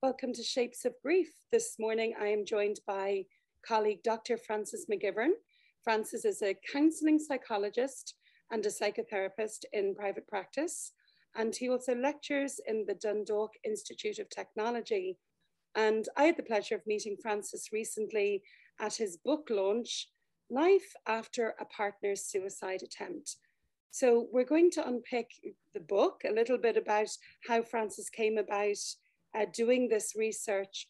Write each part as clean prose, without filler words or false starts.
Welcome to Shapes of Grief. This morning I am joined by colleague Dr. Francis McGivern. Francis is a counselling psychologist and a psychotherapist in private practice, and he also lectures in the Dundalk Institute of Technology. And I had the pleasure of meeting Francis recently at his book launch, Life After a Partner's Suicide Attempt. So we're going to unpick the book, a little bit about how Francis came about doing this research,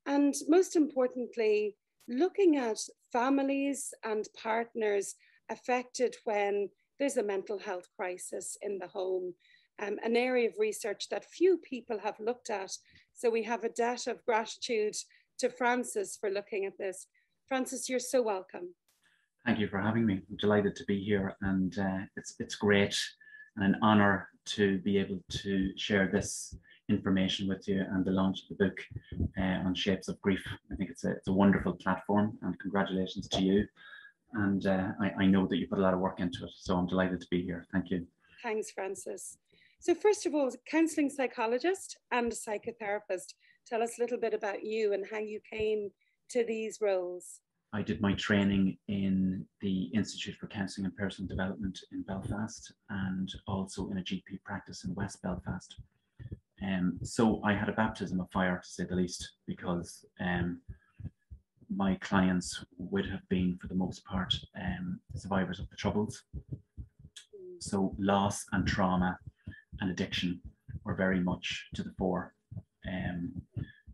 and most importantly, looking at families and partners affected when there's a mental health crisis in the home, an area of research that few people have looked at. So we have a debt of gratitude to Francis for looking at this. Francis, you're so welcome. Thank you for having me. I'm delighted to be here, and it's great and an honor to be able to share this information with you and the launch of the book on Shapes of Grief. I think it's a wonderful platform, and congratulations to you. And I know that you put a lot of work into it, so I'm delighted to be here. Thank you. Thanks, Francis. So first of all, counselling psychologist and psychotherapist. Tell us a little bit about you and how you came to these roles. I did my training in the Institute for Counselling and Personal Development in Belfast, and also in a GP practice in West Belfast. So I had a baptism of fire, to say the least, because my clients would have been, for the most part, survivors of the Troubles. So loss and trauma and addiction were very much to the fore.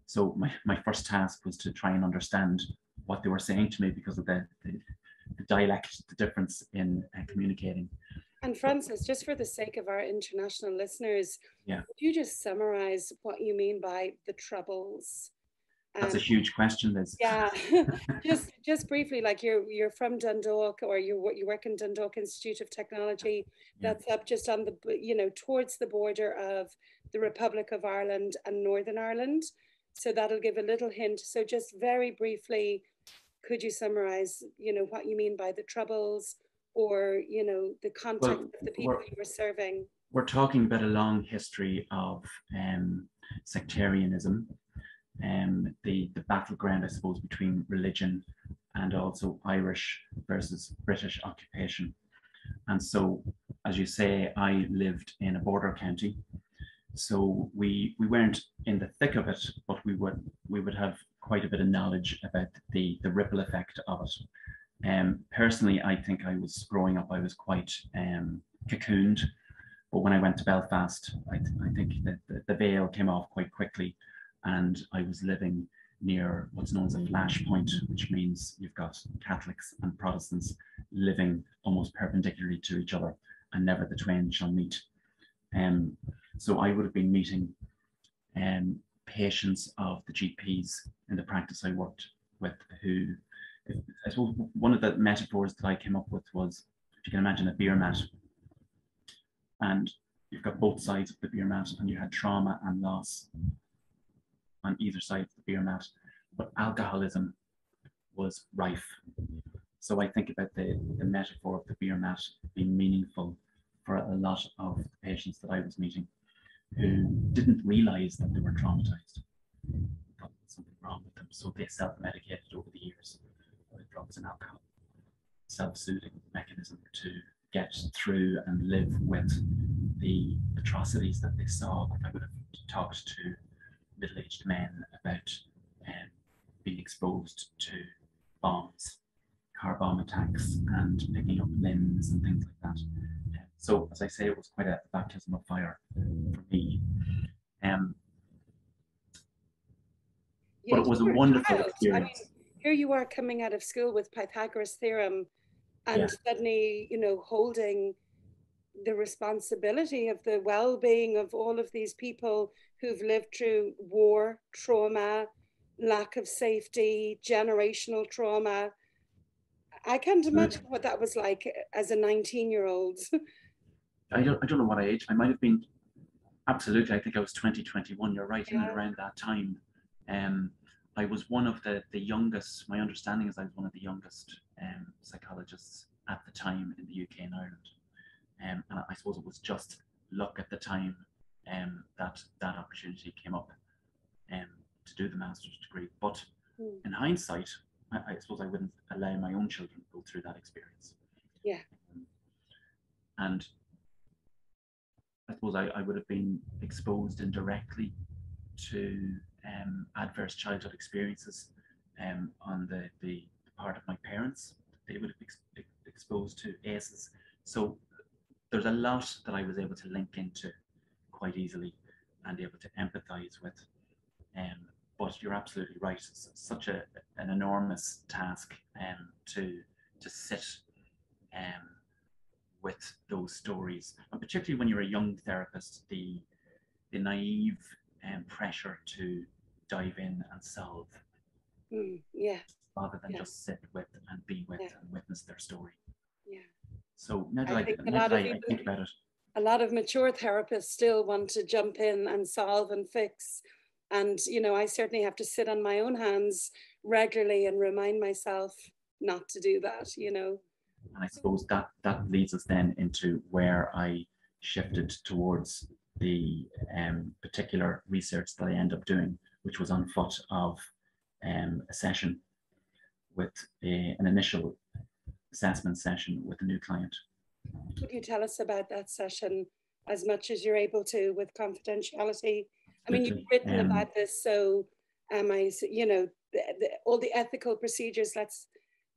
So my first task was to try and understand what they were saying to me, because of the dialect, the difference in communicating. And Francis, just for the sake of our international listeners, yeah, could you just summarize what you mean by the Troubles? That's a huge question, Liz. Yeah, just briefly, like you're from Dundalk, or you work in Dundalk Institute of Technology. That's up just on the, towards the border of the Republic of Ireland and Northern Ireland. So that'll give a little hint. So just very briefly, could you summarize, what you mean by the Troubles, or, the context of the people you were serving? We're talking about a long history of sectarianism, the battleground, I suppose, between religion and also Irish versus British occupation. And so, as you say, I lived in a border county. So we weren't in the thick of it, but we would have quite a bit of knowledge about the ripple effect of it. Personally, I think I was growing up, I was quite cocooned. But when I went to Belfast, I think that the veil came off quite quickly, and I was living near what's known as a flashpoint, which means you've got Catholics and Protestants living almost perpendicularly to each other, and never the twain shall meet. So I would have been meeting patients of the GPs in the practice I worked with, who, I suppose one of the metaphors that I came up with was, if you can imagine a beer mat, and you've got both sides of the beer mat, and you had trauma and loss on either side of the beer mat, but alcoholism was rife. So I think about the metaphor of the beer mat being meaningful for a lot of the patients that I was meeting, who didn't realize that they were traumatized. They thought there was something wrong with them, so they self-medicated over the years with drugs and alcohol. Self-soothing mechanism to get through and live with the atrocities that they saw. I would have talked to middle-aged men about being exposed to bombs, car bomb attacks, and picking up limbs and things like that. So, as I say, it was quite a baptism of fire for me. But it was a wonderful experience. I mean, here you are coming out of school with Pythagoras' theorem, and suddenly, holding the responsibility of the well-being of all of these people who've lived through war, trauma, lack of safety, generational trauma. I can't imagine what that was like as a 19-year-old. I don't know what age. I might have been, absolutely, I think I was 20, 21, you're right, in and around that time. I was one of the youngest, my understanding is I was one of the youngest psychologists at the time in the UK and Ireland. And I suppose it was just luck at the time that opportunity came up. do the master's degree. But in hindsight, I suppose I wouldn't allow my own children to go through that experience. Yeah. And I suppose I would have been exposed indirectly to adverse childhood experiences on the part of my parents. They would have been exposed to ACEs. So there's a lot that I was able to link into quite easily and able to empathize with. But you're absolutely right. It's such an enormous task to sit with those stories, and particularly when you're a young therapist, the naive pressure to dive in and solve, rather than just sit with and be with and witness their story. Yeah. So now that I think about it, a lot of mature therapists still want to jump in and solve and fix. And, you know, I certainly have to sit on my own hands regularly and remind myself not to do that, you know. And I suppose that leads us then into where I shifted towards the particular research that I ended up doing, which was on foot of a session with an initial assessment session with a new client. Could you tell us about that session as much as you're able to, with confidentiality? I mean, you've written about this, so you know, all the ethical procedures, let's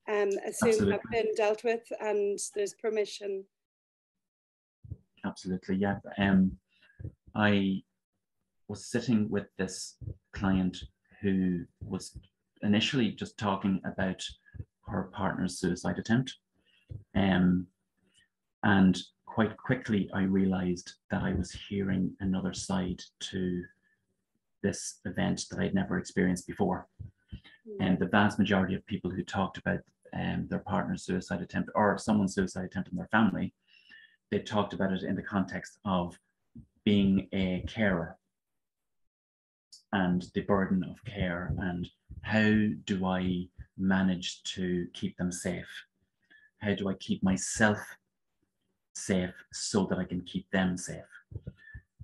assume, have been dealt with, and there's permission. Absolutely, yeah. I was sitting with this client who was initially just talking about her partner's suicide attempt. And quite quickly, I realized that I was hearing another side to this event that I'd never experienced before. And the vast majority of people who talked about their partner's suicide attempt or someone's suicide attempt in their family, they talked about it in the context of being a carer and the burden of care, and how do I manage to keep them safe? How do I keep myself safe so that I can keep them safe?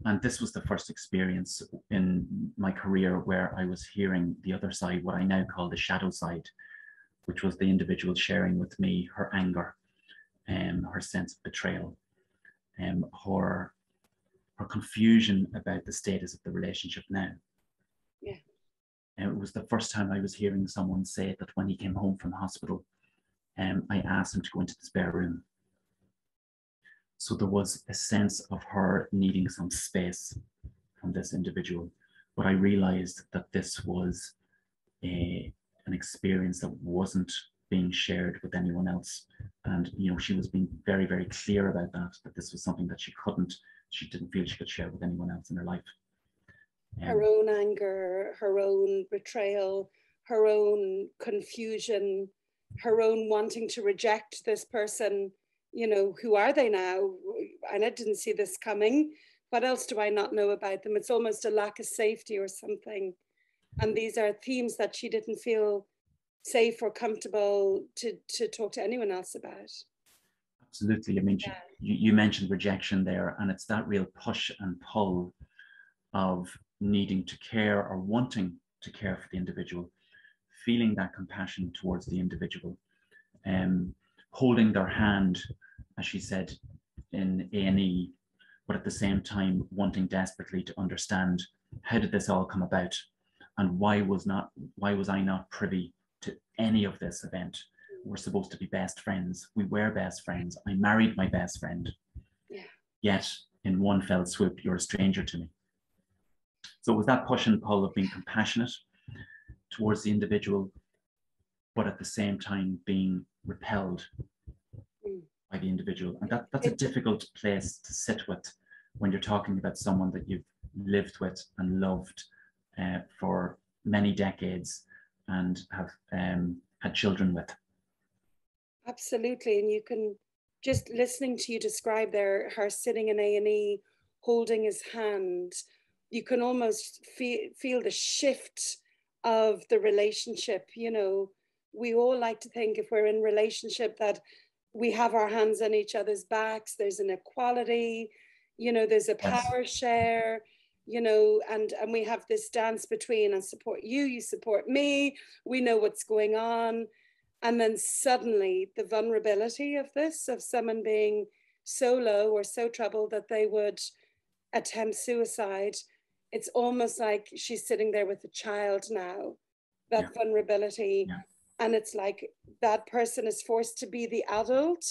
And this was the first experience in my career where I was hearing the other side, what I now call the shadow side, which was the individual sharing with me her anger, her sense of betrayal, her confusion about the status of the relationship now. Yeah. And it was the first time I was hearing someone say that when he came home from hospital, I asked him to go into the spare room. So there was a sense of her needing some space from this individual. But I realized that this was an experience that wasn't being shared with anyone else. And, you know, she was being very, very clear about that this was something that she didn't feel she could share with anyone else in her life. Her own anger, her own betrayal, her own confusion, her own wanting to reject this person. You know, who are they now? And I didn't see this coming. What else do I not know about them? It's almost a lack of safety or something. And these are themes that she didn't feel safe or comfortable to talk to anyone else about. Absolutely. I mean, you mentioned rejection there, and it's that real push and pull of needing to care or wanting to care for the individual, feeling that compassion towards the individual, holding their hand, as she said, in A&E, but at the same time wanting desperately to understand, how did this all come about, and why was I not privy to any of this event? We're supposed to be best friends. We were best friends. I married my best friend. Yeah. Yet in one fell swoop, you're a stranger to me. So it was that push and pull of being compassionate towards the individual, but at the same time being repelled by the individual. And that's a difficult place to sit with when you're talking about someone that you've lived with and loved for many decades and have had children with. Absolutely. And you can, just listening to you describe her sitting in A&E, holding his hand, you can almost feel the shift of the relationship. You know, we all like to think, if we're in relationship, that we have our hands on each other's backs, there's an equality, you know, there's a power share. you know, and we have this dance between, I support you, you support me, we know what's going on. And then suddenly the vulnerability of this, of someone being so low or so troubled that they would attempt suicide, it's almost like she's sitting there with a child now, that vulnerability. And it's like that person is forced to be the adult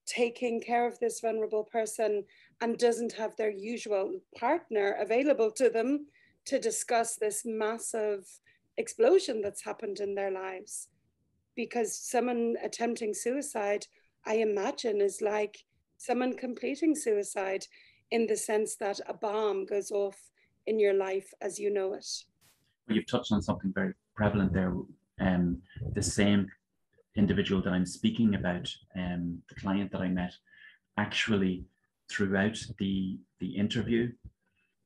taking care of this vulnerable person, and doesn't have their usual partner available to them to discuss this massive explosion that's happened in their lives. Because someone attempting suicide, I imagine, is like someone completing suicide, in the sense that a bomb goes off in your life as you know it. Well, you've touched on something very prevalent there. The same individual that I'm speaking about, the client that I met, actually throughout the interview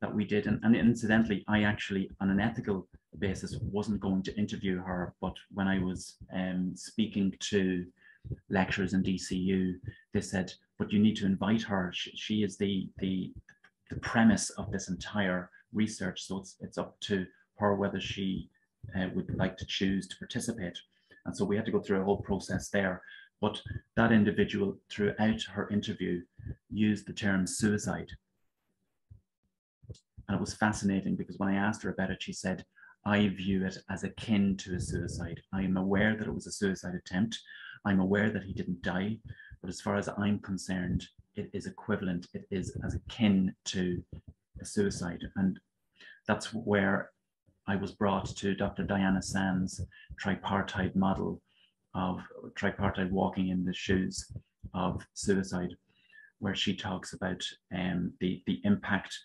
that we did, and incidentally, I actually, on an ethical basis, wasn't going to interview her, but when I was speaking to lecturers in DCU, they said, but you need to invite her. She is the premise of this entire research, so it's up to her whether she would like to choose to participate. And so we had to go through a whole process there. But that individual, throughout her interview, used the term suicide. And it was fascinating, because when I asked her about it, she said, I view it as akin to a suicide. I am aware that it was a suicide attempt. I'm aware that he didn't die. But as far as I'm concerned, it is equivalent. It is as akin to a suicide. And that's where I was brought to Dr. Diana Sand's tripartite model of tripartite walking in the shoes of suicide, where she talks about the impact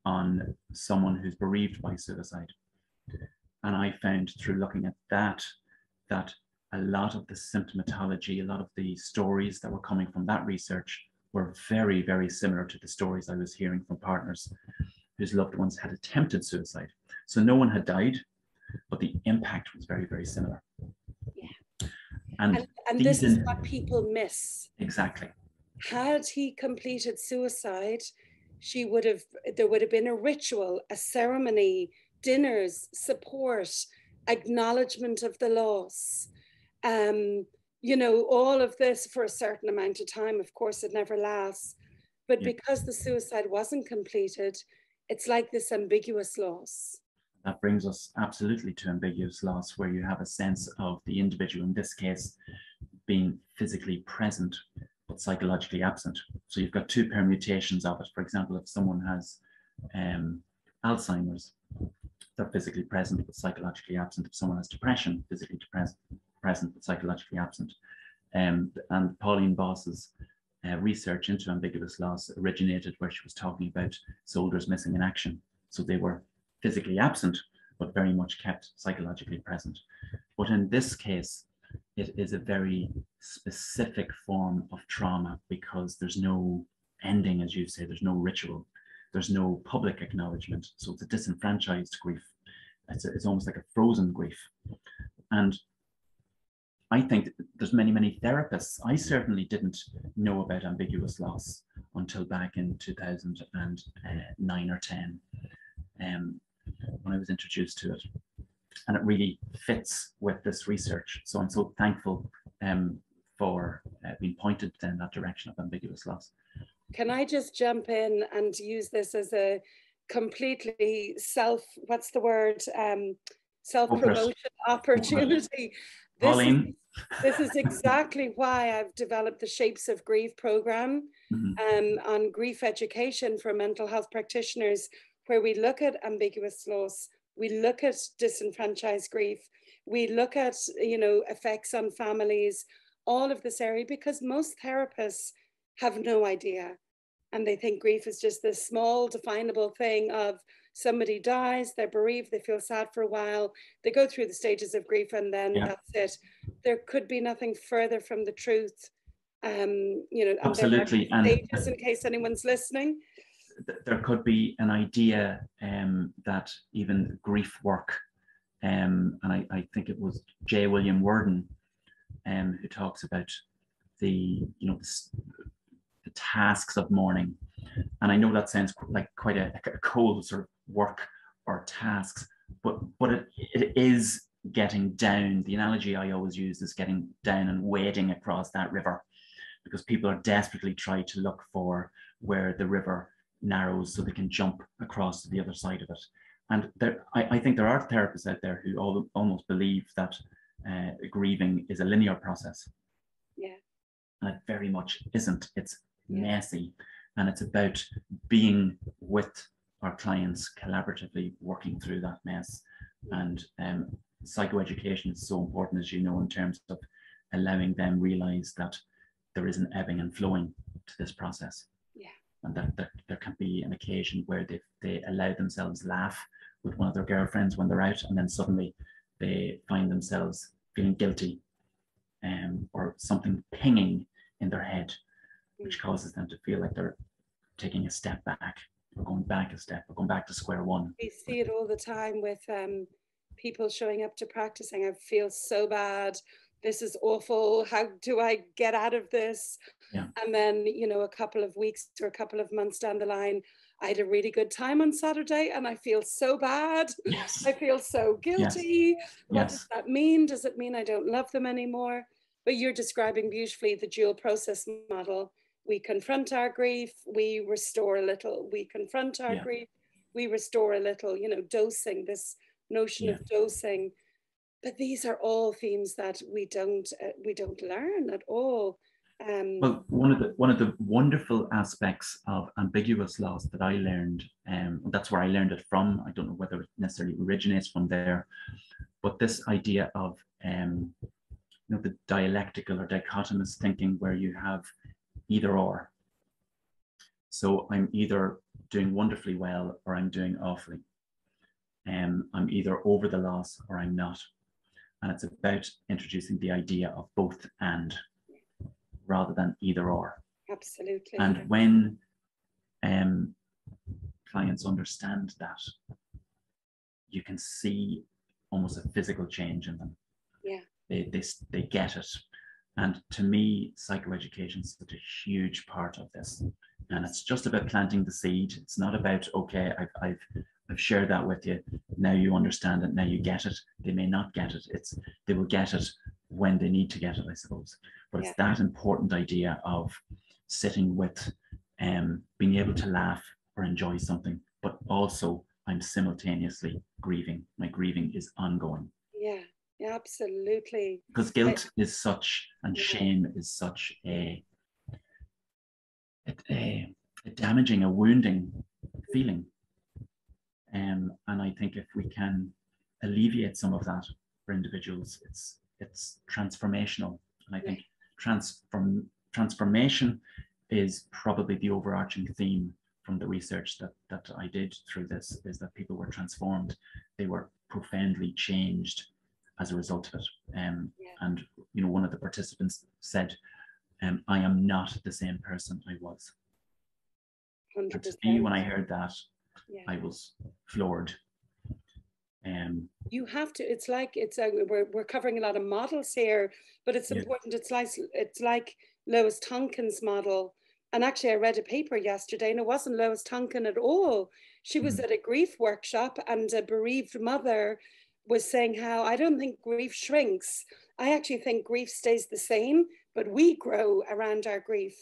on someone who's bereaved by suicide. And I found, through looking at that a lot of the symptomatology, a lot of the stories that were coming from that research were very, very similar to the stories I was hearing from partners whose loved ones had attempted suicide. So no one had died, but the impact was very, very similar. Yeah. And this is what people miss. Exactly. Had he completed suicide, there would have been a ritual, a ceremony, dinners, support, acknowledgement of the loss. You know, all of this for a certain amount of time. Of course, it never lasts. But because the suicide wasn't completed, it's like this ambiguous loss. That brings us absolutely to ambiguous loss, where you have a sense of the individual, in this case, being physically present, but psychologically absent. So you've got two permutations of it. For example, if someone has Alzheimer's, they're physically present, but psychologically absent. If someone has depression, physically present, but psychologically absent. And Pauline Boss's research into ambiguous loss originated where she was talking about soldiers missing in action. So they were physically absent, but very much kept psychologically present. But in this case, it is a very specific form of trauma, because there's no ending, as you say, there's no ritual, there's no public acknowledgement. So it's a disenfranchised grief. It's almost like a frozen grief. And I think there's many, many therapists. I certainly didn't know about ambiguous loss until back in 2009 or 10, when I was introduced to it. And it really fits with this research. So I'm so thankful for being pointed in that direction of ambiguous loss. Can I just jump in and use this as a completely self-promotion opportunity? This is exactly why I've developed the Shapes of Grief program on grief education for mental health practitioners, where we look at ambiguous loss, we look at disenfranchised grief, we look at, you know, effects on families, all of this area, because most therapists have no idea. And they think grief is just this small, definable thing of somebody dies, they're bereaved, they feel sad for a while, they go through the stages of grief, and then that's it. There could be nothing further from the truth. You know, absolutely. Stages, in case anyone's listening. There could be an idea that even grief work, and I think it was J. William Worden who talks about the tasks of mourning. And I know that sounds like quite a cold sort of work or tasks, but it is getting down. The analogy I always use is getting down and wading across that river, because people are desperately trying to look for where the river narrows so they can jump across to the other side of it. And I think there are therapists out there who almost believe that grieving is a linear process. Yeah. And it very much isn't. It's messy, and it's about being with our clients collaboratively, working through that mess. And psychoeducation is so important, as you know, in terms of allowing them realize that there is an ebbing and flowing to this process. Yeah. And that there can be an occasion where they allow themselves laugh with one of their girlfriends when they're out, and then suddenly they find themselves feeling guilty, or something pinging in their head, which causes them to feel like they're taking a step back, or going back a step, or going back to square one. We see it all the time with people showing up to practicing. I feel so bad. This is awful. How do I get out of this? Yeah. And then, you know, a couple of weeks or a couple of months down the line, I had a really good time on Saturday and I feel so bad. Yes. I feel so guilty. Yes. What does that mean? Does it mean I don't love them anymore? But you're describing beautifully the dual process model. We confront our grief, we restore a little. We confront our grief, we restore a little, you know, dosing, this notion of dosing. But these are all themes that we don't learn at all. Well, one of the wonderful aspects of ambiguous loss that I learned, that's where I learned it from. I don't know whether it necessarily originates from there, but this idea of you know, the dialectical or dichotomous thinking, where you have either or. So I'm either doing wonderfully well or I'm doing awfully. I'm either over the loss or I'm not. And it's about introducing the idea of both and, rather than either or. Absolutely. And when clients understand that, you can see almost a physical change in them. Yeah. They get it. And to me, psychoeducation is such a huge part of this. And it's just about planting the seed. It's not about, okay, I've shared that with you. Now you understand it. Now you get it. They may not get it. They will get it when they need to get it, I suppose. But it's that important idea of sitting with, being able to laugh or enjoy something, but also I'm simultaneously grieving. My grieving is ongoing. Yeah, absolutely. Because guilt is such, and shame is such a damaging, a wounding feeling. And I think if we can alleviate some of that for individuals, it's transformational. And I think transformation is probably the overarching theme from the research that I did through this, is that people were transformed. They were profoundly changed as a result of it. And you know, one of the participants said, I am not the same person I was. 100%. And to me, when I heard that, I was floored. You have to, it's like, we're covering a lot of models here, but it's important. It's like Lois Tonkin's model. And actually I read a paper yesterday and it wasn't Lois Tonkin at all. She was at a grief workshop and a bereaved mother was saying how, I don't think grief shrinks. I actually think grief stays the same, but we grow around our grief.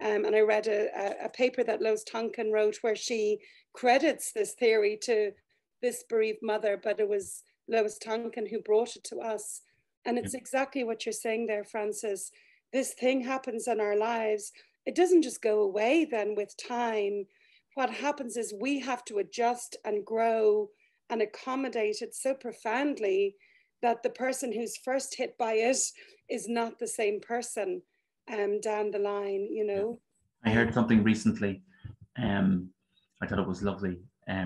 And I read a paper that Lois Tonkin wrote where she credits this theory to this bereaved mother, but it was Lois Tonkin who brought it to us. And it's exactly what you're saying there, Francis. This thing happens in our lives. It doesn't just go away then with time. What happens is we have to adjust and grow and accommodate it so profoundly that the person who's first hit by it is not the same person down the line, you know. I heard something recently. I thought it was lovely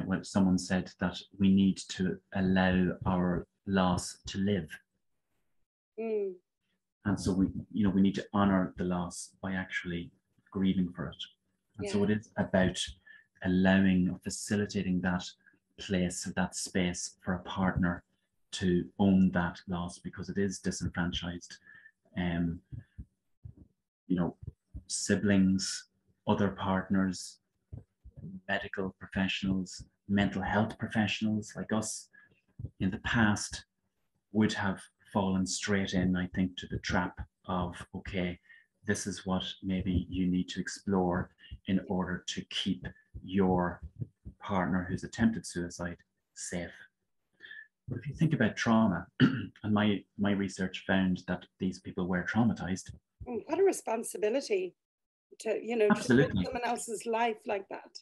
when someone said that we need to allow our loss to live. And so we need to honor the loss by actually grieving for it. And so it is about allowing or facilitating that place, that space for a partner to own that loss, because it is disenfranchised. You know, siblings, other partners, medical professionals, mental health professionals like us in the past would have fallen straight in, I think, to the trap of, okay, this is what maybe you need to explore in order to keep your partner who's attempted suicide safe. But if you think about trauma, and my research found that these people were traumatized. What a responsibility to, you know, Absolutely. to someone else's life like that.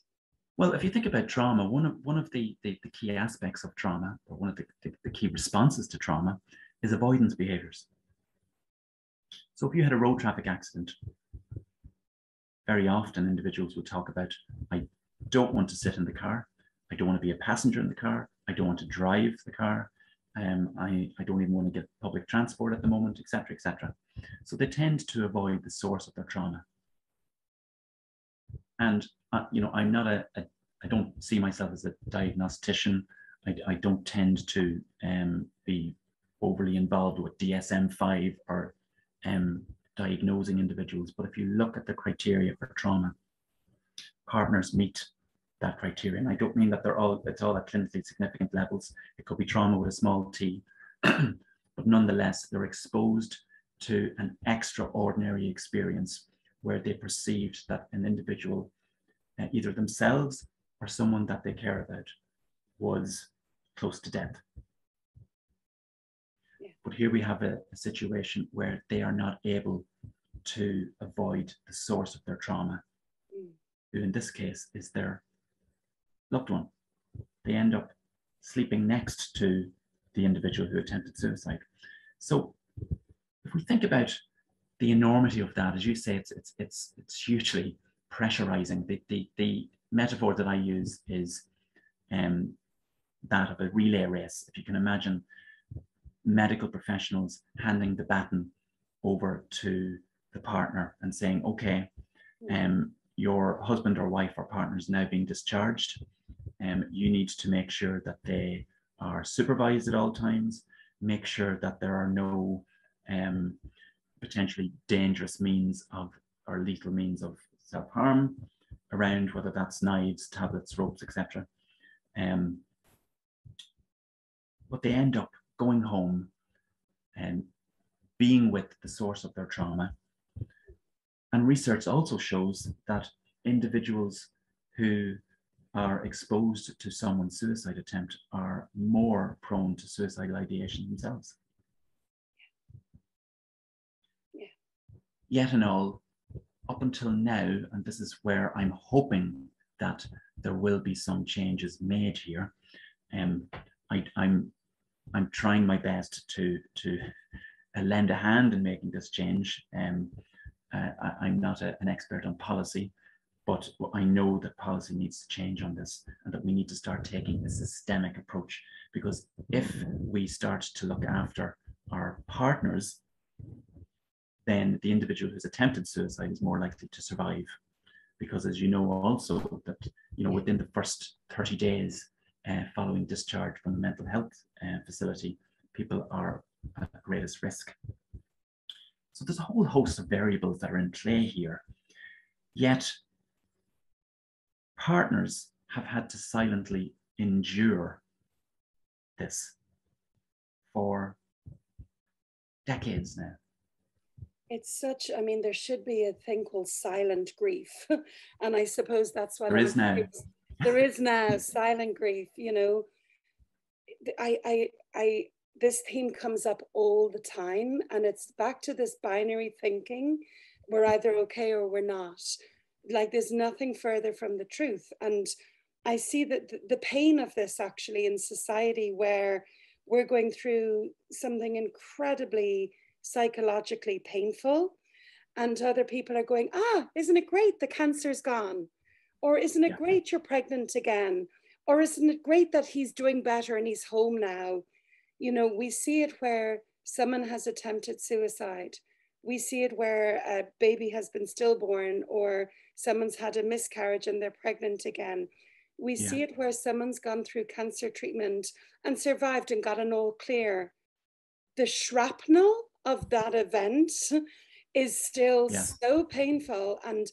Well, if you think about trauma, one of the key aspects of trauma, or one of the key responses to trauma, is avoidance behaviors. So if you had a road traffic accident, very often individuals would talk about, I don't want to sit in the car, I don't want to be a passenger in the car, I don't want to drive the car, I don't even want to get public transport at the moment, etc., etc. So they tend to avoid the source of their trauma. And you know, I'm not I don't see myself as a diagnostician. I don't tend to be overly involved with DSM-5 or diagnosing individuals. But if you look at the criteria for trauma, partners meet that criteria. And I don't mean that it's all at clinically significant levels. It could be trauma with a small t, but nonetheless, they're exposed to an extraordinary experience where they perceived that an individual, either themselves or someone that they care about, was close to death. Yeah. But here we have a situation where they are not able to avoid the source of their trauma, who in this case is their loved one. They end up sleeping next to the individual who attempted suicide. So if we think about the enormity of that, as you say, it's hugely pressurizing. The metaphor that I use is that of a relay race. If you can imagine medical professionals handing the baton over to the partner and saying, okay, your husband or wife or partner is now being discharged. You need to make sure that they are supervised at all times, make sure that there are no potentially dangerous means of or lethal means of self-harm around, whether that's knives, tablets, ropes, etc. But they end up going home and being with the source of their trauma. And research also shows that individuals who are exposed to someone's suicide attempt are more prone to suicidal ideation themselves. Yeah. Yet and all, up until now, and this is where I'm hoping that there will be some changes made here. I'm trying my best to lend a hand in making this change. I'm not an expert on policy, but I know that policy needs to change on this and that we need to start taking a systemic approach, because if we start to look after our partners, then the individual who's attempted suicide is more likely to survive. Because as you know also that, you know, within the first 30 days following discharge from the mental health facility, people are at greatest risk. So there's a whole host of variables that are in play here. Yet partners have had to silently endure this for decades now. It's such, I mean, there should be a thing called silent grief. And I suppose that's what there is now. There is now silent grief, you know. This theme comes up all the time, and it's back to this binary thinking. We're either okay or we're not. Like there's nothing further from the truth. And I see that the pain of this actually in society, where we're going through something incredibly psychologically painful, and other people are going, isn't it great the cancer's gone? Or isn't it great you're pregnant again? Or isn't it great that he's doing better and he's home now? You know, we see it where someone has attempted suicide. We see it where a baby has been stillborn, or someone's had a miscarriage and they're pregnant again. We see it where someone's gone through cancer treatment and survived and got an all clear. The shrapnel of that event is still so painful. And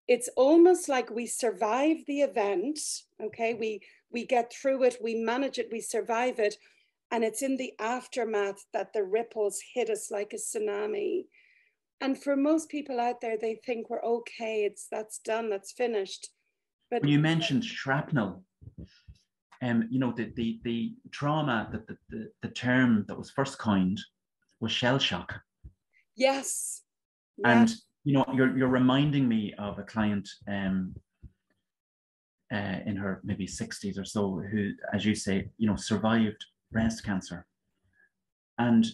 it's almost like we survive the event, okay? We get through it, we manage it, we survive it, and it's in the aftermath that the ripples hit us like a tsunami. And for most people out there, they think we're okay, that's done, that's finished. But when you mentioned shrapnel, you know, the trauma, the term that was first coined was shell shock. yes. And you know, you're reminding me of a client in her maybe 60s or so, who, as you say, you know, survived breast cancer. And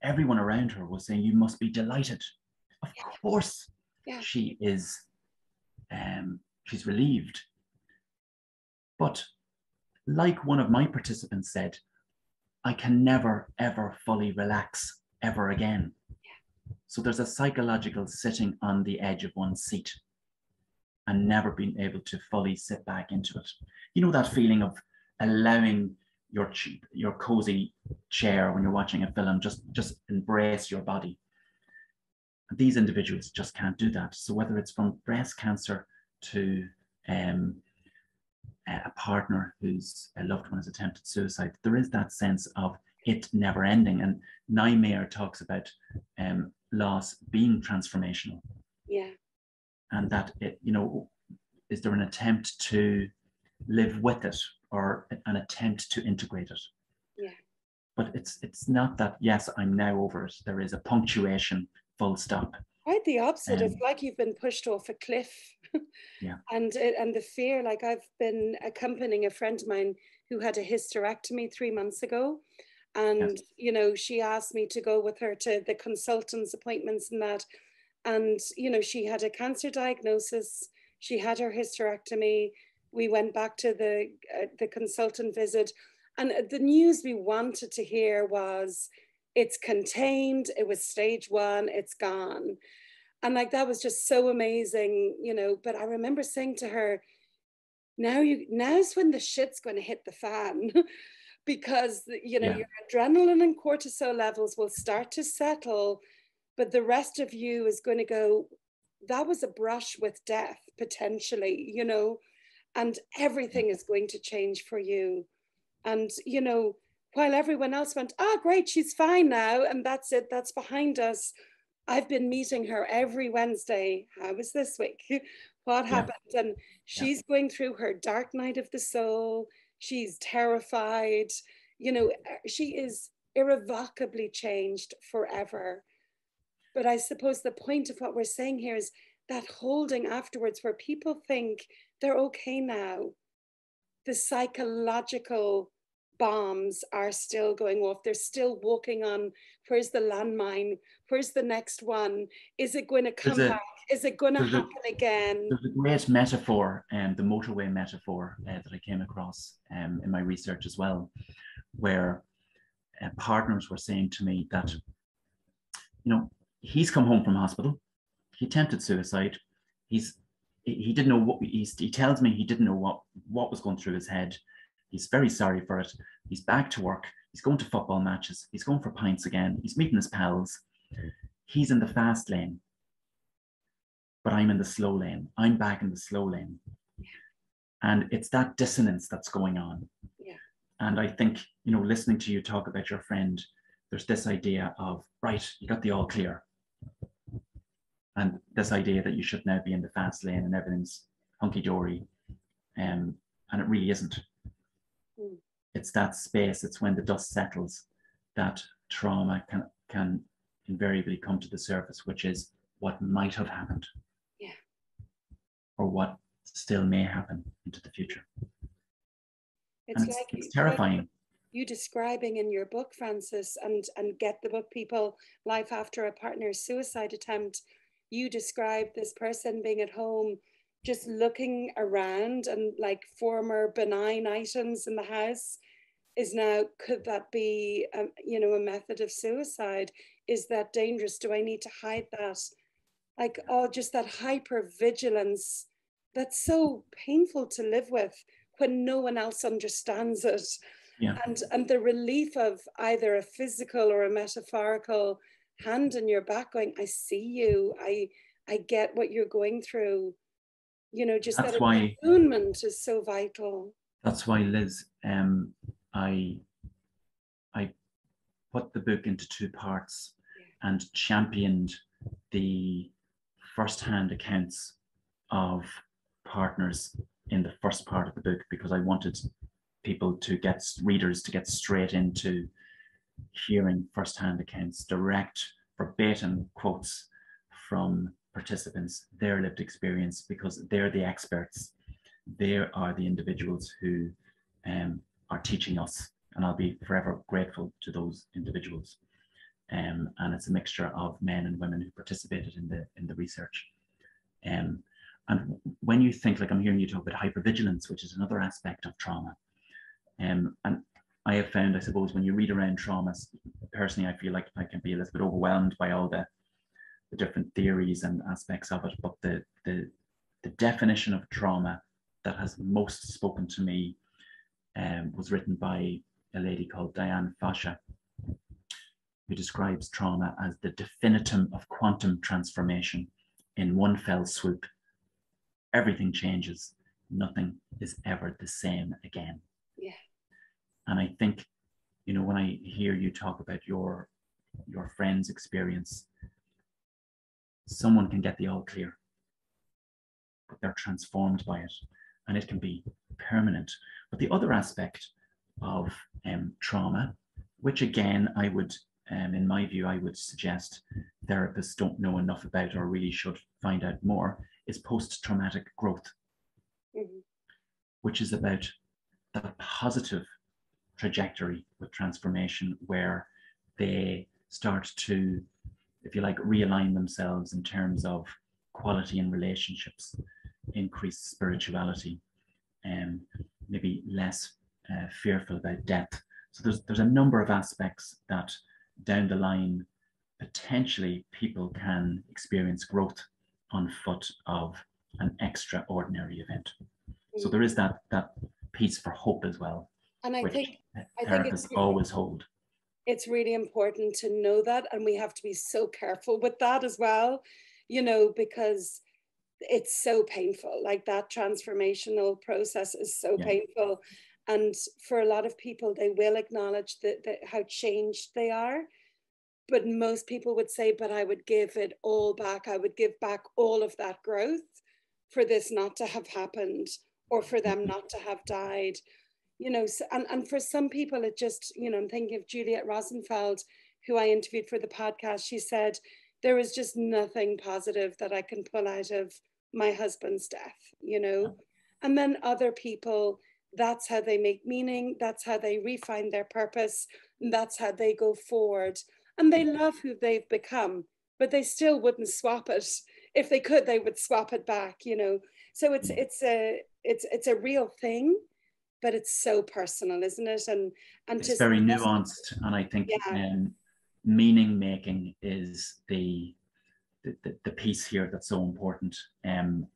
everyone around her was saying, you must be delighted. Of course, she is, she's relieved. But like one of my participants said, I can never, ever fully relax ever again. So there's a psychological sitting on the edge of one's seat and never being able to fully sit back into it. You know, that feeling of allowing your cozy chair when you're watching a film, just embrace your body. These individuals just can't do that. So whether it's from breast cancer to a partner whose loved one has attempted suicide, there is that sense of it never ending. And Nye Mayer talks about loss being transformational. Yeah. And that it, you know, is there an attempt to live with it or an attempt to integrate it? Yeah. But it's not that, yes, I'm now over it. There is a punctuation, full stop. Quite the opposite. It's like you've been pushed off a cliff. Yeah. And the fear, like I've been accompanying a friend of mine who had a hysterectomy 3 months ago. And, you know, she asked me to go with her to the consultants' appointments and that. And, you know, she had a cancer diagnosis. She had her hysterectomy. We went back to the consultant visit. And the news we wanted to hear was, it's contained, it was stage 1, it's gone. And like, that was just so amazing, you know. But I remember saying to her, now's when the shit's going to hit the fan. Because, you know, your adrenaline and cortisol levels will start to settle, but the rest of you is going to go, that was a brush with death, potentially, you know, and everything is going to change for you. And, you know, while everyone else went, oh, great, she's fine now, and that's it, that's behind us. I've been meeting her every Wednesday. How was this week? What happened? And she's going through her dark night of the soul. She's terrified. You know, she is irrevocably changed forever. But I suppose the point of what we're saying here is that holding afterwards, where people think they're okay now, the psychological bombs are still going off. They're still walking on, where's the landmine? Where's the next one? Is it going to come back? Is it going to happen again? There's a great metaphor, the motorway metaphor that I came across in my research as well, where partners were saying to me that, you know, he's come home from hospital, he attempted suicide, he didn't know what, he tells me he didn't know what was going through his head. He's very sorry for it. He's back to work. He's going to football matches. He's going for pints again. He's meeting his pals. He's in the fast lane, but I'm in the slow lane. I'm back in the slow lane. And it's that dissonance that's going on. Yeah. And I think, you know, listening to you talk about your friend, there's this idea of, right, you got the all clear. And this idea that you should now be in the fast lane and everything's hunky-dory. And it really isn't. It's that space, it's when the dust settles that trauma can invariably come to the surface, which is what might have happened. Yeah. Or what still may happen into the future. It's terrifying. You describing in your book, Francis, and get the book, people, Life After a Partner's Suicide Attempt, you describe this person being at home, just looking around, and like former benign items in the house is now, could that be, you know, a method of suicide? Is that dangerous? Do I need to hide that? Like, oh, just that hypervigilance that's so painful to live with when no one else understands it. Yeah. And the relief of either a physical or a metaphorical hand in your back going, I see you, I get what you're going through. You know, just That's that why, attunement is so vital. that's why, Liz, I put the book into two parts and championed the first-hand accounts of partners in the first part of the book, because I wanted readers to get straight into hearing first-hand accounts, direct verbatim quotes from participants, their lived experience, because they're the experts. They are the individuals who are teaching us, and I'll be forever grateful to those individuals. And it's a mixture of men and women who participated in the research. And when you think, like I'm hearing you talk about hypervigilance, which is another aspect of trauma, and I have found, I suppose, when you read around traumas, personally, I feel like I can be a little bit overwhelmed by all the different theories and aspects of it. But the definition of trauma that has most spoken to me was written by a lady called Diane Fascia, who describes trauma as the definitum of quantum transformation. In one fell swoop, everything changes. Nothing is ever the same again. Yeah. And I think, you know, when I hear you talk about your friend's experience, someone can get the all clear, but they're transformed by it, and it can be permanent. But the other aspect of trauma, which again, I would, in my view, I would suggest therapists don't know enough about or really should find out more, is post-traumatic growth, which is about the positive trajectory with transformation, where they start to, if you like, realign themselves in terms of quality in relationships, increased spirituality, and maybe less fearful about death. So there's a number of aspects that down the line, potentially people can experience growth on foot of an extraordinary event. So there is that piece for hope as well, and I think therapists always hold. It's really important to know that, and we have to be so careful with that as well, you know, because it's so painful. Like, that transformational process is so painful, and for a lot of people, they will acknowledge that how changed they are. But most people would say, but I would give it all back. I would give back all of that growth for this not to have happened, or for them not to have died. You know, and for some people, it just, you know, I'm thinking of Juliet Rosenfeld, who I interviewed for the podcast. She said, there is just nothing positive that I can pull out of my husband's death, you know. And then other people, that's how they make meaning, that's how they refine their purpose, and that's how they go forward. And they love who they've become, but they still wouldn't swap it. If they could, they would swap it back, you know. So it's a real thing, but it's so personal, isn't it? And it's very nuanced, and I think meaning making is the piece here that's so important, and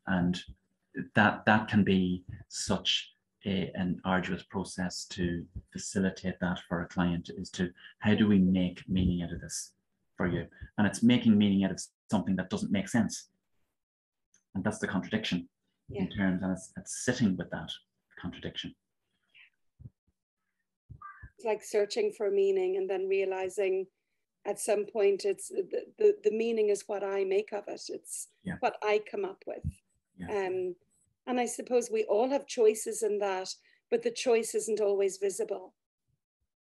that can be such an arduous process to facilitate that for a client. Is to, how do we make meaning out of this for you? And it's making meaning out of something that doesn't make sense, and that's the contradiction in terms, and it's sitting with that contradiction. It's like searching for meaning and then realizing at some point it's the meaning is what I make of it. It's what I come up with. And I suppose we all have choices in that, but the choice isn't always visible.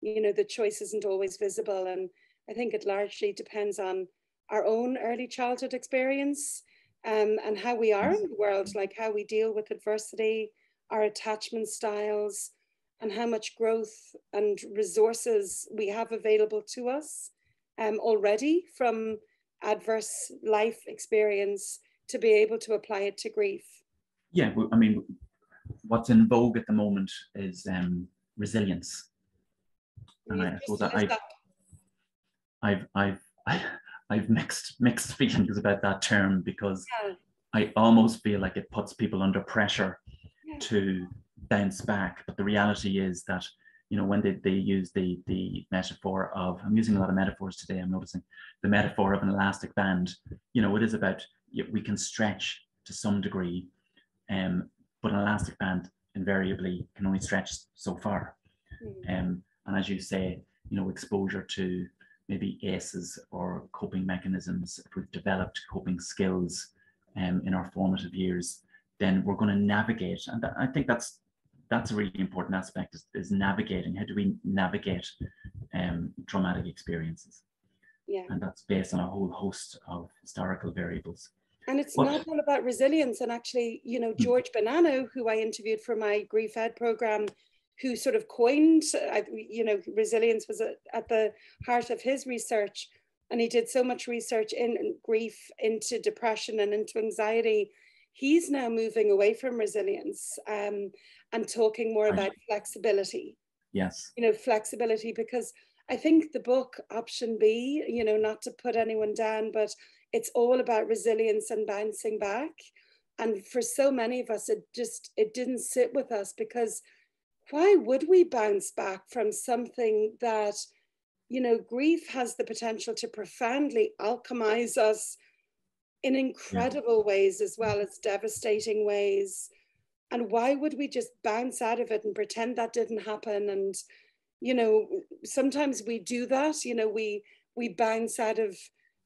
You know, the choice isn't always visible. And I think it largely depends on our own early childhood experience, and how we are in the world, like how we deal with adversity, our attachment styles, and how much growth and resources we have available to us already from adverse life experience to be able to apply it to grief. Yeah, well, I mean, what's in vogue at the moment is resilience. And I suppose I've mixed feelings about that term, because I almost feel like it puts people under pressure to bounce back. But the reality is that you know, when they use the metaphor of, I'm using a lot of metaphors today, I'm noticing, the metaphor of an elastic band, you know, it is about, we can stretch to some degree, but an elastic band invariably can only stretch so far. And as you say, you know, exposure to maybe ACEs or coping mechanisms, if we've developed coping skills in our formative years, then we're going to navigate. And I think that's a really important aspect, is navigating. How do we navigate traumatic experiences? Yeah. And that's based on a whole host of historical variables. And it's not all about resilience. And actually, you know, George Bonanno, who I interviewed for my Grief Ed program, who sort of coined, you know, resilience was at the heart of his research. And he did so much research in grief, into depression and into anxiety. He's now moving away from resilience and talking more about flexibility. Yes. You know, flexibility, because I think the book Option B, you know, not to put anyone down, but it's all about resilience and bouncing back. And for so many of us, it didn't sit with us, because why would we bounce back from something that, you know, grief has the potential to profoundly alchemize us in incredible ways, as well as devastating ways. And why would we just bounce out of it and pretend that didn't happen? And, you know, sometimes we do that, you know, we bounce out of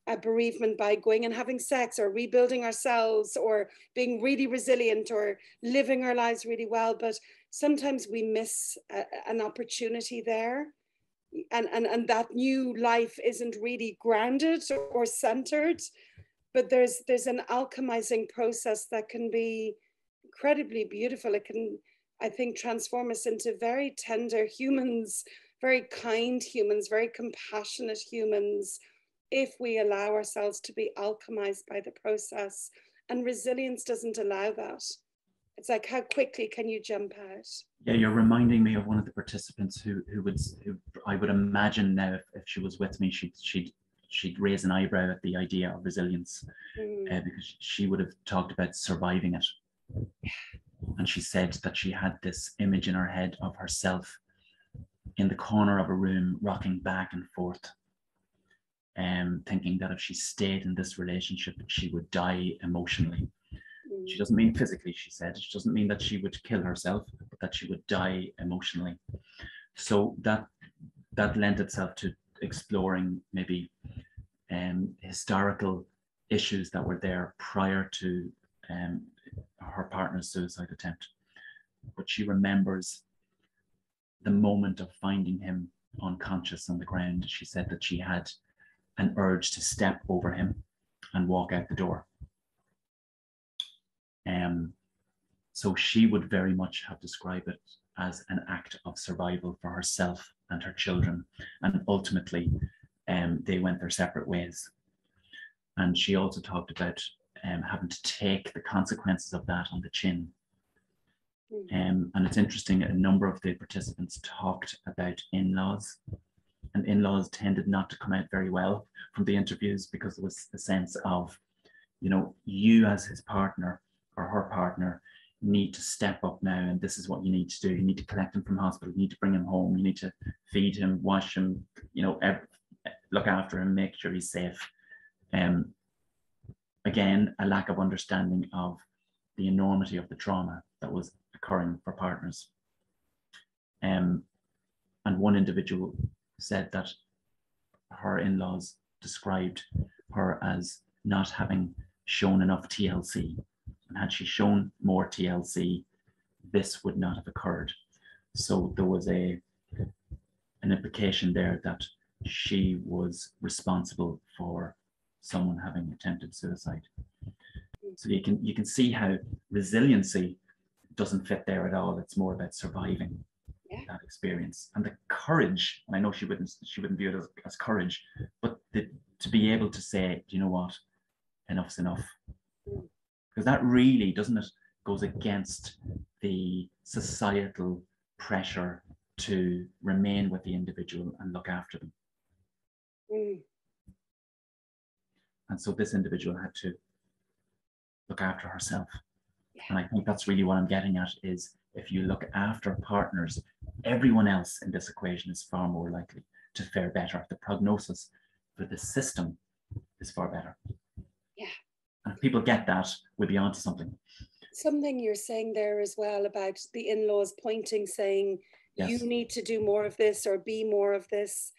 a bereavement by going and having sex, or rebuilding ourselves, or being really resilient, or living our lives really well. But sometimes we miss an opportunity there. And that new life isn't really grounded or centered. But there's an alchemizing process that can be incredibly beautiful. It can, I think, transform us into very tender humans, very kind humans, very compassionate humans, if we allow ourselves to be alchemized by the process. And resilience doesn't allow that. It's like, how quickly can you jump out? Yeah, you're reminding me of one of the participants who I would imagine now, if she was with me, she'd raise an eyebrow at the idea of resilience, because she would have talked about surviving it. And she said that she had this image in her head of herself in the corner of a room, rocking back and forth, thinking that if she stayed in this relationship, she would die emotionally. She doesn't mean physically, she said. She doesn't mean that she would kill herself, but that she would die emotionally. So that lent itself to exploring maybe historical issues that were there prior to her partner's suicide attempt. But she remembers the moment of finding him unconscious on the ground. She said that she had an urge to step over him and walk out the door. So she would very much have described it as an act of survival for herself and her children. And ultimately, they went their separate ways. And she also talked about having to take the consequences of that on the chin. And it's interesting, a number of the participants talked about in-laws, and in-laws tended not to come out very well from the interviews, because there was a sense of, you know, you as his partner or her partner need to step up now, and this is what you need to do. You need to collect him from hospital, you need to bring him home, you need to feed him, wash him, you know, look after him, make sure he's safe. Again, a lack of understanding of the enormity of the trauma that was occurring for partners. And one individual said that her in-laws described her as not having shown enough TLC. And had she shown more TLC, this would not have occurred. So there was an implication there that she was responsible for someone having attempted suicide. So you can see how resiliency doesn't fit there at all. It's more about surviving that experience, and the courage. And I know she wouldn't view it as courage, but to be able to say, do you know what, enough's enough. Because that really, doesn't it, goes against the societal pressure to remain with the individual and look after them. And so this individual had to look after herself. And I think that's really what I'm getting at, is if you look after partners, everyone else in this equation is far more likely to fare better. The prognosis for the system is far better. Yeah. And if people get that, we'll be onto something. Something you're saying there as well about the in-laws pointing, saying, yes, you need to do more of this or be more of this.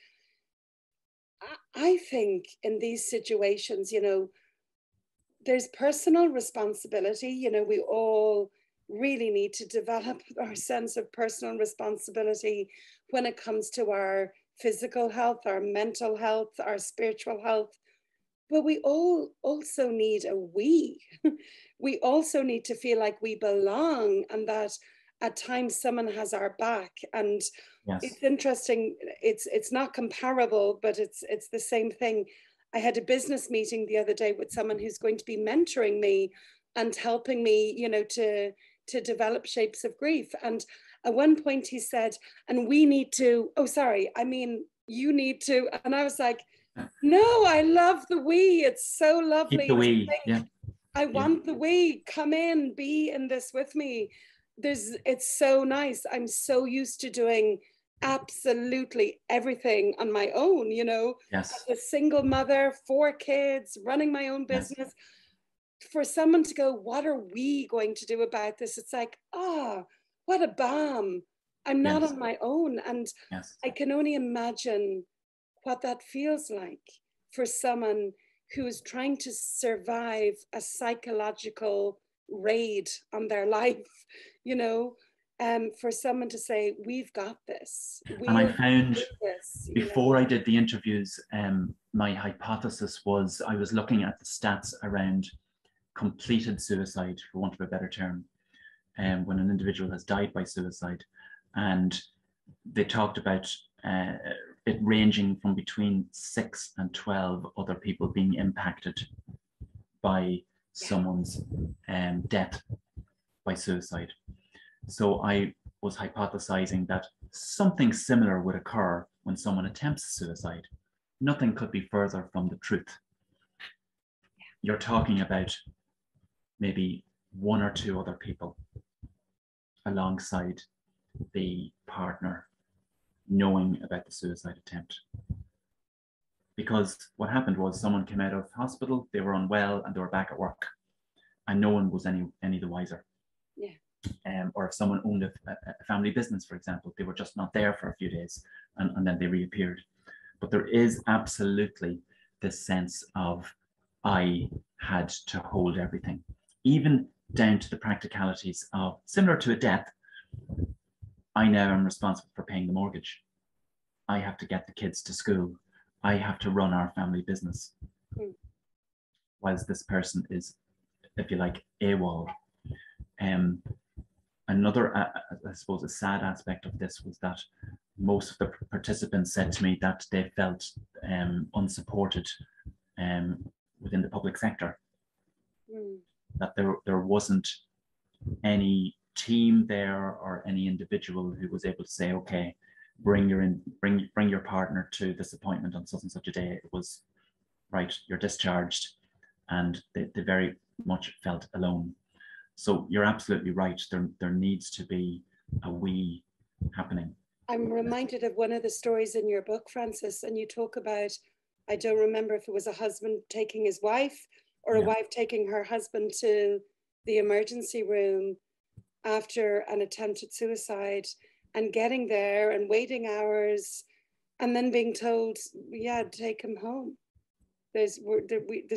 I think in these situations, you know, there's personal responsibility. You know, we all really need to develop our sense of personal responsibility when it comes to our physical health, our mental health, our spiritual health. But we all also need a we. We also need to feel like we belong and that at times someone has our back. And yes, it's interesting. It's not comparable, but it's the same thing. I had a business meeting the other day with someone who's going to be mentoring me and helping me, you know, to develop shapes of grief. And at one point he said, and we need to, oh, sorry, I mean, you need to. And I was like, no, I love the we. It's so lovely. Keep the we. Yeah. I want the we. Come in, be in this with me. It's so nice. I'm so used to doing absolutely everything on my own, you know. Yes. As a single mother, 4 kids, running my own business. Yes. For someone to go, what are we going to do about this? It's like, what a balm. I'm not on my own. And I can only imagine what that feels like for someone who is trying to survive a psychological raid on their life, you know, for someone to say, we've got this. And I found before I did the interviews, my hypothesis was I was looking at the stats around completed suicide, for want of a better term, when an individual has died by suicide. And they talked about it ranging from between 6 and 12 other people being impacted by someone's death by suicide. So I was hypothesizing that something similar would occur when someone attempts suicide. Nothing could be further from the truth. You're talking about maybe 1 or 2 other people alongside the partner knowing about the suicide attempt. Because what happened was someone came out of hospital, they were unwell, and they were back at work, and no one was any the wiser. Yeah. Or if someone owned a family business, for example, they were just not there for a few days, and then they reappeared. But there is absolutely this sense of I had to hold everything, even down to the practicalities of, similar to a death, I now am responsible for paying the mortgage. I have to get the kids to school. I have to run our family business. Whilst this person is, if you like, AWOL. Another, I suppose, a sad aspect of this was that most of the participants said to me that they felt unsupported within the public sector. That there wasn't any team there or any individual who was able to say, okay, bring your partner to this appointment on such and such a day. It was, right, you're discharged, and they very much felt alone. So you're absolutely right. There needs to be a we happening. I'm reminded of one of the stories in your book, Francis, and you talk about, I don't remember if it was a husband taking his wife or a wife taking her husband to the emergency room after an attempted suicide, and getting there and waiting hours and then being told, yeah, take him home. There's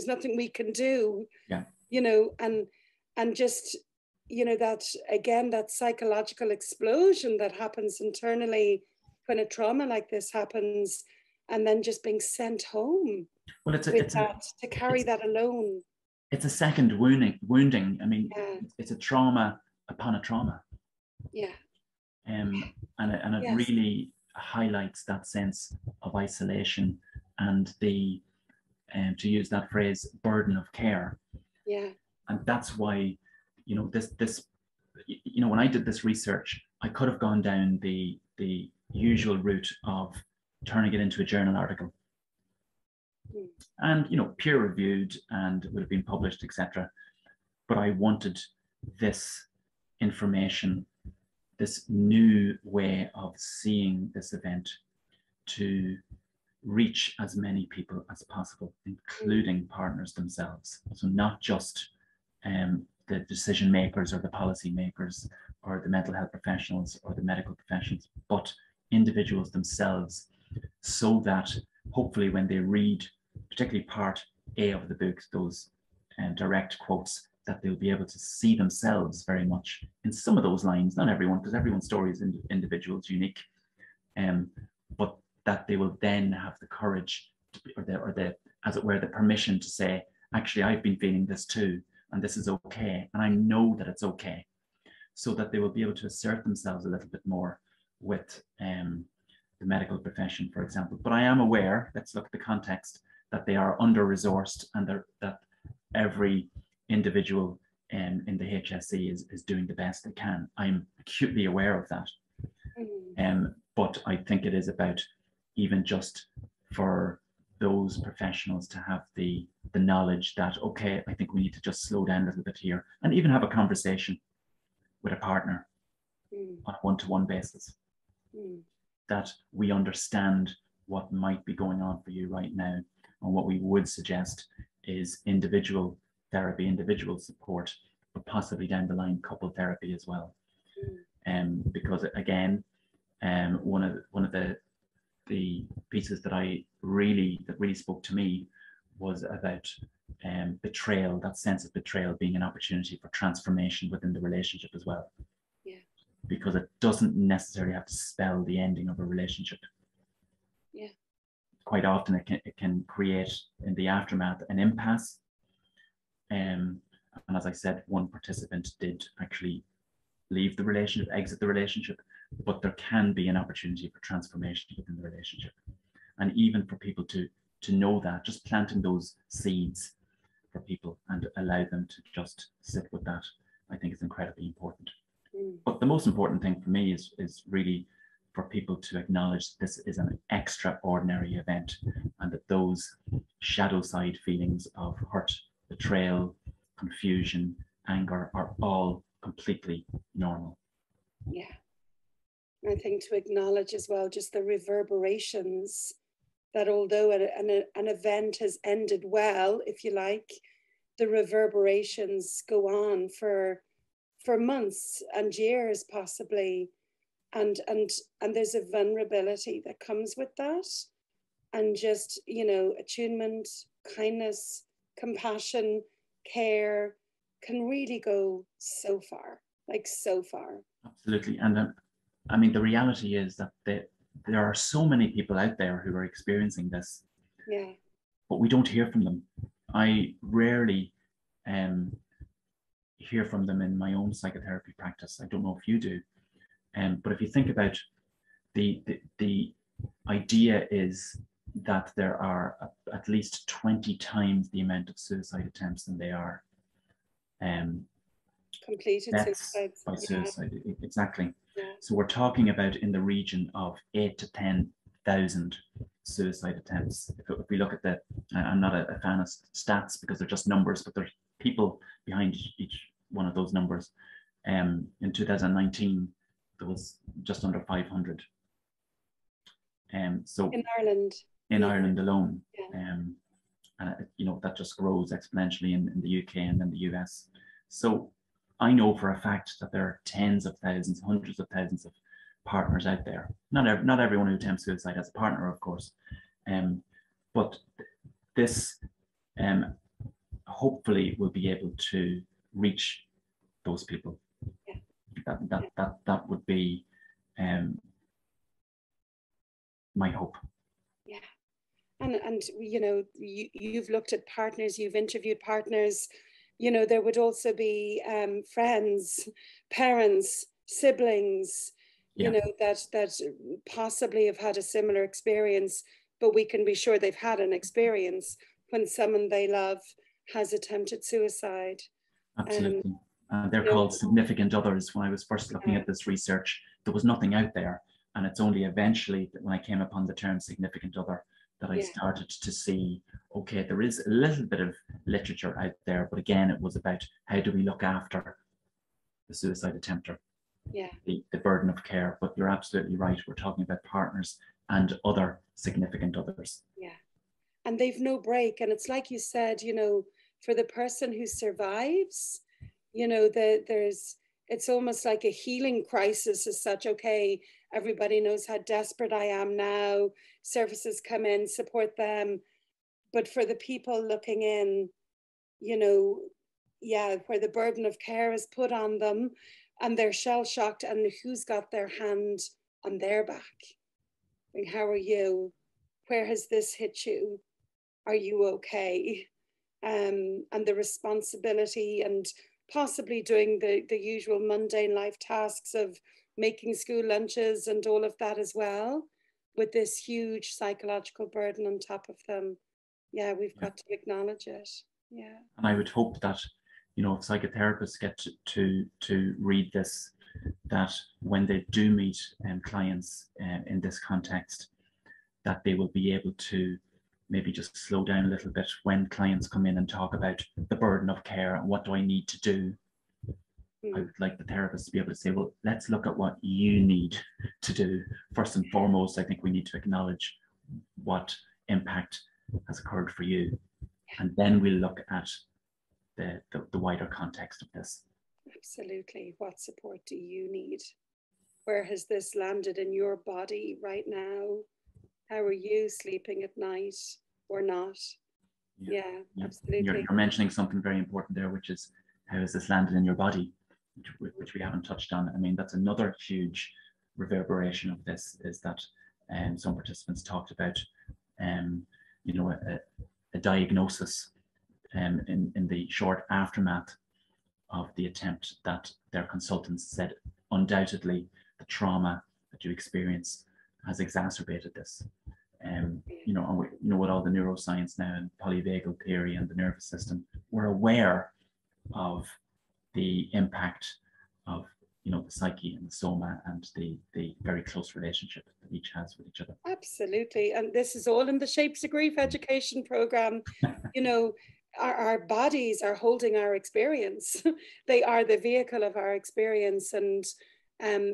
nothing we can do, you know, and just, you know, that, again, that psychological explosion that happens internally when a trauma like this happens, and then just being sent home. Well, to carry that alone. It's a second wounding. I mean, it's a trauma upon a trauma. Yeah. And it really highlights that sense of isolation and the, to use that phrase, burden of care. Yeah. And that's why, you know, this, you know, when I did this research, I could have gone down the usual route of turning it into a journal article. And, you know, peer reviewed and would have been published, etc. But I wanted this information this new way of seeing this event to reach as many people as possible, including partners themselves. So not just the decision makers or the policy makers or the mental health professionals or the medical professionals, but individuals themselves, so that hopefully when they read particularly part A of the book, those direct quotes, that they'll be able to see themselves very much in some of those lines, not everyone, because everyone's story is individual, it's unique, but that they will then have the courage to be, or the, as it were, the permission to say, actually, I've been feeling this too, and this is okay, and I know that it's okay, so that they will be able to assert themselves a little bit more with the medical profession, for example. But I am aware, let's look at the context, that they are under-resourced, and that every individual in the HSE is doing the best they can. I'm acutely aware of that. But I think it is about, even just for those professionals to have the knowledge that, okay, I think we need to just slow down a little bit here, and even have a conversation with a partner on a one-to-one basis, that we understand what might be going on for you right now, and what we would suggest is individual therapy, individual support, but possibly down the line couple therapy as well. Because again, one of the pieces that really spoke to me was about betrayal, that sense of betrayal being an opportunity for transformation within the relationship as well. Yeah. Because it doesn't necessarily have to spell the ending of a relationship. Yeah. Quite often it can create in the aftermath an impasse. And as I said, one participant did actually leave the relationship, exit the relationship, but there can be an opportunity for transformation within the relationship. And even for people to know that, just planting those seeds for people and allow them to just sit with that, I think is incredibly important. But the most important thing for me is really for people to acknowledge this is an extraordinary event, and that those shadow side feelings of hurt, betrayal, confusion, anger are all completely normal. Yeah. I think to acknowledge as well just the reverberations, that although an event has ended well, if you like, the reverberations go on for months and years possibly, and there's a vulnerability that comes with that, and just, you know, attunement, kindness, compassion, care can really go so far, like so far. Absolutely. And I mean, the reality is that there are so many people out there who are experiencing this, yeah, but we don't hear from them. I rarely hear from them in my own psychotherapy practice. I don't know if you do, but if you think about the idea is that there are at least 20 times the amount of suicide attempts than there are completed deaths by suicide. Exactly. Yeah. So we're talking about in the region of 8,000 to 10,000 suicide attempts. If we look at I'm not a fan of stats because they're just numbers, but there's people behind each one of those numbers. In 2019, there was just under 500. So in Ireland. In Ireland alone. Yeah. You know, that just grows exponentially in the UK and then the US. So I know for a fact that there are tens of thousands, hundreds of thousands of partners out there. Not everyone who attempts suicide has a partner, of course, but this hopefully will be able to reach those people. Yeah. That would be my hope. Yeah, and you know, you've looked at partners, you've interviewed partners. You know, there would also be friends, parents, siblings, you know, that possibly have had a similar experience, but we can be sure they've had an experience when someone they love has attempted suicide. Absolutely. They're called significant others. When I was first looking at this research, there was nothing out there. And it's only eventually that when I came upon the term significant other that I started to see, okay, there is a little bit of literature out there, but again, it was about how do we look after the suicide attempter? the burden of care. But you're absolutely right. We're talking about partners and other significant others. Yeah. And they've no break. And it's like you said, you know, for the person who survives, you know, it's almost like a healing crisis as such. Okay, everybody knows how desperate I am now. Services come in, support them. But for the people looking in, you know, yeah, where the burden of care is put on them and they're shell shocked, and who's got their hand on their back? Like, how are you? Where has this hit you? Are you okay? And the responsibility and possibly doing the usual mundane life tasks of making school lunches and all of that as well, with this huge psychological burden on top of them. Yeah, we've got to acknowledge it. Yeah. And I would hope that, you know, if psychotherapists get to read this, that when they do meet clients in this context, that they will be able to maybe just slow down a little bit when clients come in and talk about the burden of care and what do I need to do. I would like the therapist to be able to say, well, let's look at what you need to do. First and foremost, I think we need to acknowledge what impact has occurred for you. And then we'll look at the wider context of this. Absolutely. What support do you need? Where has this landed in your body right now? How are you sleeping at night or not? Yeah, absolutely. You're mentioning something very important there, which is how has this landed in your body, which we haven't touched on. I mean, that's another huge reverberation of this, is that some participants talked about, you know, a diagnosis in the short aftermath of the attempt, that their consultants said, undoubtedly, the trauma that you experience has exacerbated this. You know, and you know, with all the neuroscience now and polyvagal theory and the nervous system, we're aware of the impact of, you know, the psyche and the soma and the very close relationship that each has with each other. Absolutely. And this is all in the Shapes of Grief education program. You know, our bodies are holding our experience. They are the vehicle of our experience, and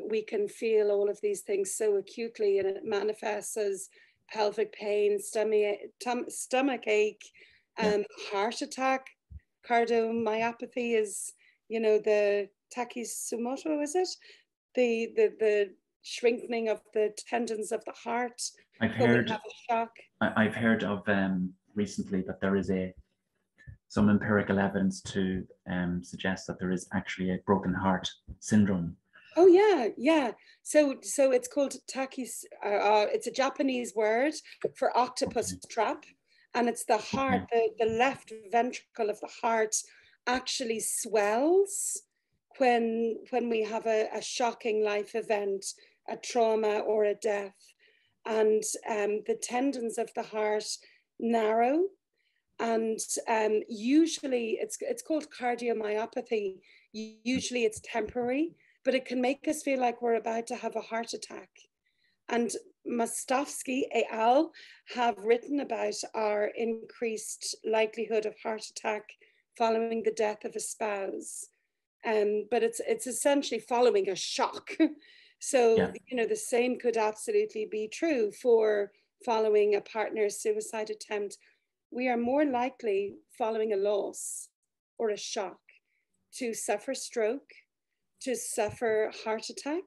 we can feel all of these things so acutely, and it manifests as pelvic pain, stomach ache, heart attack. Cardiomyopathy is, you know, the Takisumoto, is it? The shrinking of the tendons of the heart. I've heard, have a shock. I've heard of recently that there is some empirical evidence to suggest that there is actually a broken heart syndrome. Oh yeah, yeah. So it's called it's a Japanese word for octopus trap, and it's the heart, the left ventricle of the heart actually swells when we have a shocking life event, a trauma or a death, and the tendons of the heart narrow. And usually it's called cardiomyopathy. Usually it's temporary, but it can make us feel like we're about to have a heart attack. And Mostovsky et al. Have written about our increased likelihood of heart attack following the death of a spouse. But it's essentially following a shock. So, you know, the same could absolutely be true for following a partner's suicide attempt. We are more likely, following a loss or a shock, to suffer stroke, to suffer heart attack.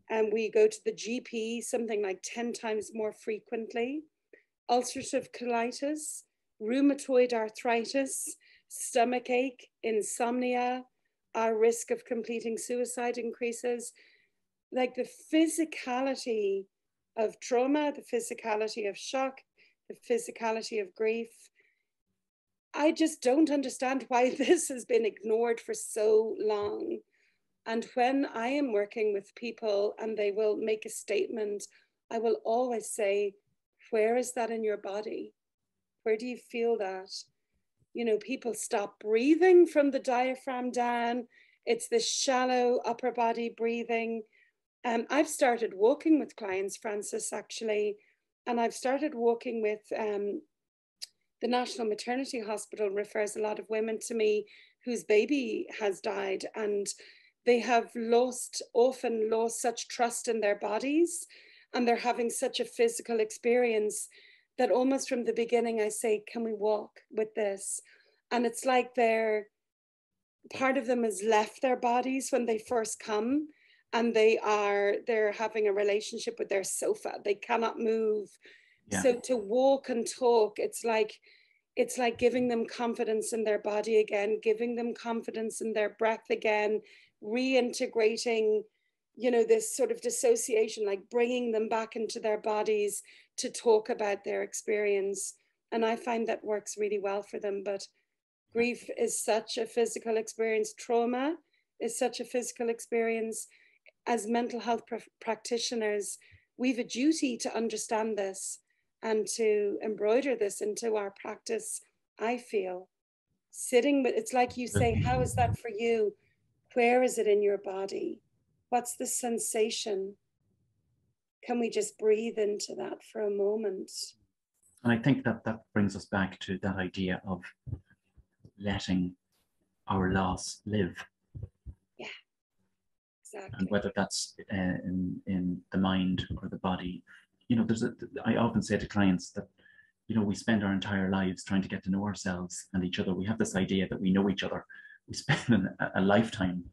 And we go to the GP something like 10 times more frequently. Ulcerative colitis, rheumatoid arthritis, stomach ache, insomnia, our risk of completing suicide increases. Like the physicality of trauma, the physicality of shock, the physicality of grief. I just don't understand why this has been ignored for so long. And when I am working with people and they will make a statement, I will always say, where is that in your body? Where do you feel that? You know, people stop breathing from the diaphragm down. It's this shallow upper body breathing. I've started walking with clients, Francis, actually, and I've started walking with the National Maternity Hospital refers a lot of women to me whose baby has died, and they have often lost such trust in their bodies, and they're having such a physical experience that almost from the beginning I say, can we walk with this? And it's like part of them has left their bodies when they first come, and they're having a relationship with their sofa. They cannot move. Yeah. So to walk and talk, it's like giving them confidence in their body again, giving them confidence in their breath again, reintegrating, this sort of dissociation, like bringing them back into their bodies to talk about their experience. And I find that works really well for them. But grief is such a physical experience. Trauma is such a physical experience. As mental health practitioners, we've a duty to understand this and to embroider this into our practice. I feel sitting with, it's like you say, how is that for you? Where is it in your body? What's the sensation? Can we just breathe into that for a moment? And I think that brings us back to that idea of letting our loss live. Yeah, exactly. And whether that's in the mind or the body. I often say to clients that, we spend our entire lives trying to get to know ourselves and each other. We have this idea that we know each other. We spend a lifetime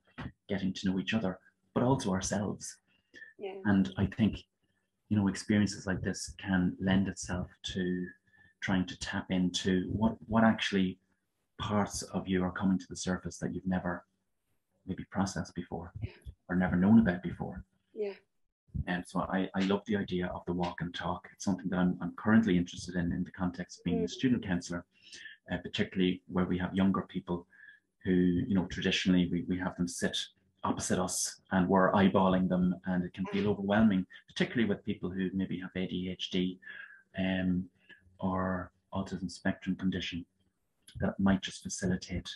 getting to know each other, but also ourselves. Yeah. And I think, experiences like this can lend itself to trying to tap into what actually parts of you are coming to the surface that you've never maybe processed before, yeah, or never known about before. Yeah. And so I love the idea of the walk and talk. It's something that I'm currently interested in the context of being a student counsellor, particularly where we have younger people who, traditionally we have them sit opposite us and we're eyeballing them, and it can feel overwhelming, particularly with people who maybe have ADHD or autism spectrum condition, that might just facilitate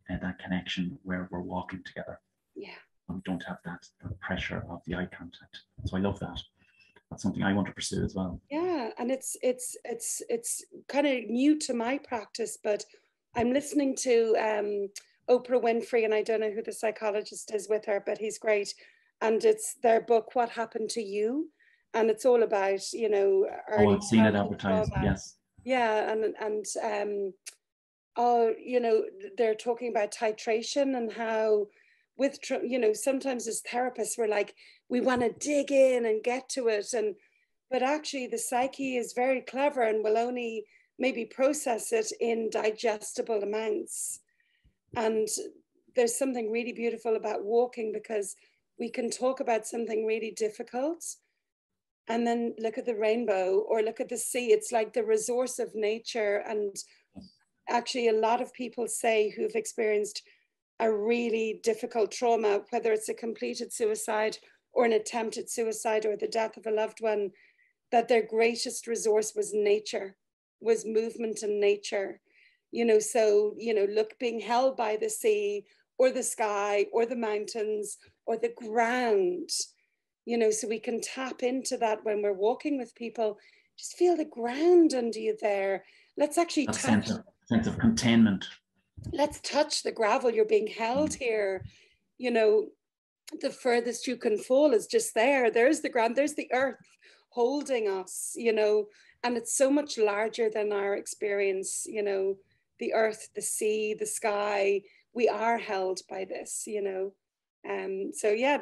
that connection where we're walking together. Yeah. And we don't have that pressure of the eye contact. So I love that. That's something I want to pursue as well. Yeah, and it's kind of new to my practice, but I'm listening to Oprah Winfrey, and I don't know who the psychologist is with her, but he's great. And it's their book, What Happened to You? And it's all about, I've seen it advertised, yes. Yeah, and they're talking about titration and how with, sometimes as therapists, we're like, we want to dig in and get to it. But actually the psyche is very clever and will only maybe process it in digestible amounts. And there's something really beautiful about walking, because we can talk about something really difficult and then look at the rainbow or look at the sea. It's like the resource of nature. And actually a lot of people say who've experienced a really difficult trauma, whether it's a completed suicide or an attempted suicide or the death of a loved one, that their greatest resource was nature, was movement and nature. Look, being held by the sea or the sky or the mountains or the ground, so we can tap into that when we're walking with people. Just feel the ground under you there. Let's actually touch. Sense of containment. Let's touch the gravel. You're being held here. The furthest you can fall is just there. There's the ground, there's the earth holding us, and it's so much larger than our experience, the earth, the sea, the sky. We are held by this, so yeah,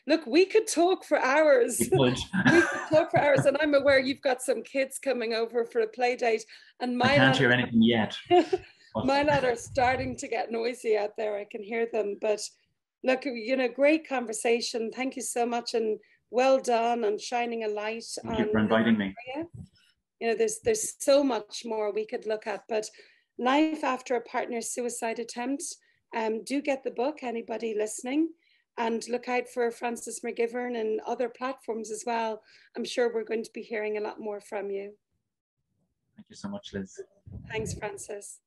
look, we could talk for hours. We could talk for hours, and I'm aware you've got some kids coming over for a play date, and I can't hear anything yet. My lad are starting to get noisy out there. I can hear them. But look, great conversation. Thank you so much, and well done on shining a light. Thank you for inviting me. There's so much more we could look at, but life after a partner's suicide attempt. Do get the book, anybody listening, and look out for Francis McGivern and other platforms as well. I'm sure we're going to be hearing a lot more from you. Thank you so much, Liz. Thanks, Francis.